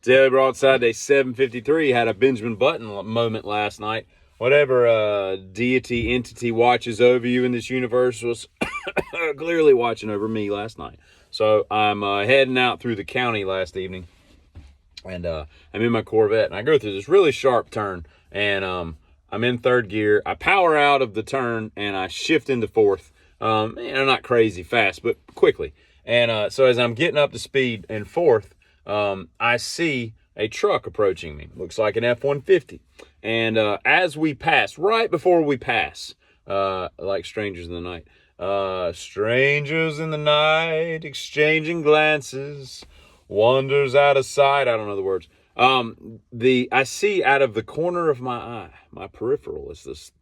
Daily Broadside, day 753, had a Benjamin Button moment last night. Whatever deity, entity watches over you in this universe was clearly watching over me last night. So I'm heading out through the county last evening, and I'm in my Corvette, and I go through this really sharp turn, and I'm in third gear. I power out of the turn, and I shift into fourth. Not crazy fast, but quickly. And so as I'm getting up to speed in fourth, I see a truck approaching me. Looks like an F-150. And as we pass, right before we pass, like strangers in the night, strangers in the night, exchanging glances, wanders out of sight. I don't know the words. I see out of the corner of my eye, my peripheral as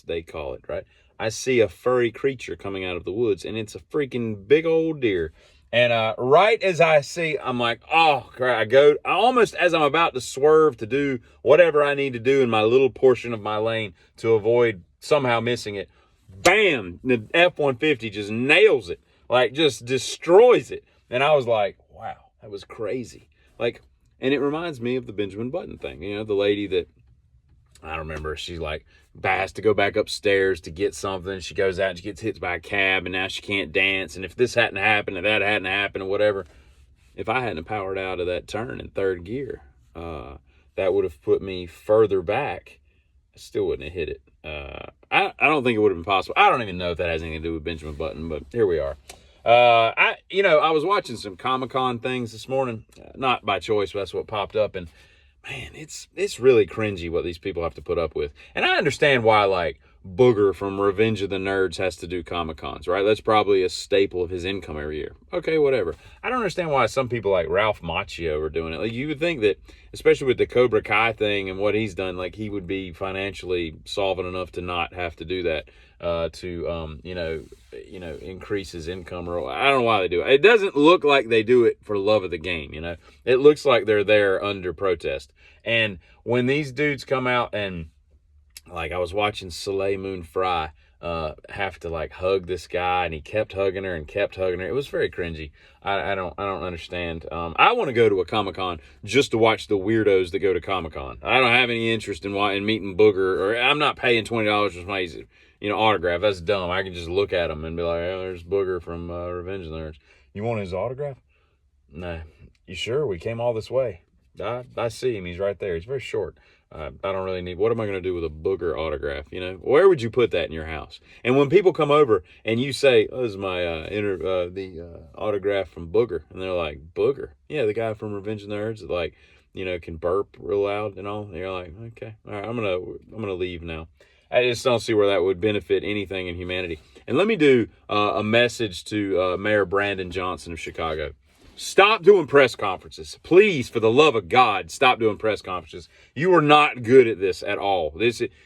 they call it, right? I see a furry creature coming out of the woods, and it's a freaking big old deer. And right as I see, I'm like, oh, crap. I almost as I'm about to swerve to do whatever I need to do in my little portion of my lane to avoid somehow missing it. Bam! The F-150 just nails it, like just destroys it. And I was like, wow, that was crazy. Like, and it reminds me of the Benjamin Button thing. You know, the lady that, I don't remember, she like has to go back upstairs to get something. She goes out and she gets hit by a cab, and now she can't dance. And if this hadn't happened, if that hadn't happened, or whatever, if I hadn't powered out of that turn in third gear, that would have put me further back. I still wouldn't have hit it. I don't think it would have been possible. I don't even know if that has anything to do with Benjamin Button, but here we are. I was watching some Comic-Con things this morning, not by choice, but that's what popped up, and man, it's really cringy what these people have to put up with. And I understand why, like, Booger from Revenge of the Nerds has to do Comic-Cons, right? That's probably a staple of his income every year. Okay, whatever. I don't understand why some people like Ralph Macchio are doing it. Like, you would think that, especially with the Cobra Kai thing and what he's done, like, he would be financially solvent enough to not have to do that, to increase his income. Or I don't know why they do it. It doesn't look like they do it for love of the game, you know? It looks like they're there under protest. And when these dudes come out and, like, I was watching Soleil Moon Frye have to, like, hug this guy, and he kept hugging her and kept hugging her. It was very cringy. I don't understand. I want to go to a Comic-Con just to watch the weirdos that go to Comic-Con. I don't have any interest in meeting Booger, or I'm not paying $20 for somebody's, autograph. That's dumb. I can just look at him and be like, oh, there's Booger from Revenge of the Nerds. You want his autograph? Nah. You sure? We came all this way. I see him. He's right there. He's very short. I don't really need, what am I going to do with a Booger autograph? Where would you put that in your house? And when people come over and you say, oh, this is my autograph from Booger, and they're like, Booger? Yeah, the guy from Revenge of the Nerds that, like, can burp real loud and all. And you're like, okay, all right, I'm gonna leave now. I just don't see where that would benefit anything in humanity. And let me do a message to Mayor Brandon Johnson of Chicago. Stop doing press conferences. Please, for the love of God, stop doing press conferences. You are not good at this at all.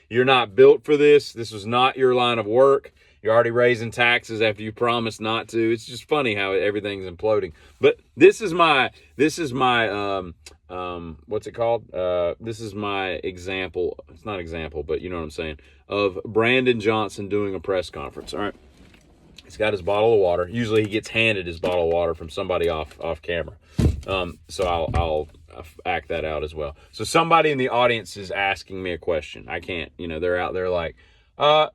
You're not built for this. This was not your line of work. You're already raising taxes after you promised not to. It's just funny how everything's imploding. But this is my what's it called? This is my example. It's not example, but you know what I'm saying, of Brandon Johnson doing a press conference. All right. He's got his bottle of water. Usually he gets handed his bottle of water from somebody off camera. So I'll act that out as well. So somebody in the audience is asking me a question. I can't, they're out there like,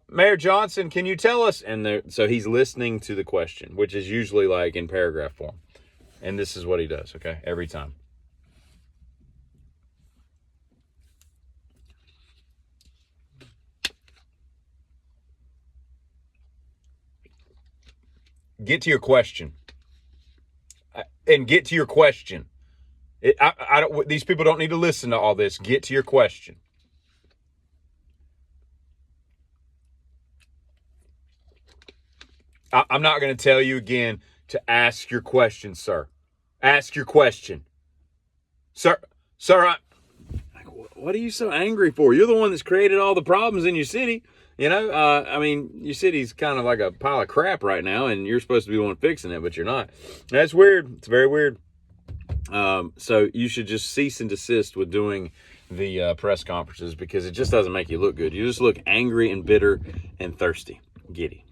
Mayor Johnson, can you tell us? And so he's listening to the question, which is usually like in paragraph form. And this is what he does, okay, every time. Get to your question. And get to your question. I don't. These people don't need to listen to all this. Get to your question. I'm not going to tell you again to ask your question, sir. Ask your question. Sir, what are you so angry for? You're the one that's created all the problems in your city. Your city's kind of like a pile of crap right now, and you're supposed to be the one fixing it, but you're not. That's weird. It's very weird. So you should just cease and desist with doing the press conferences, because it just doesn't make you look good. You just look angry and bitter and thirsty. Giddy.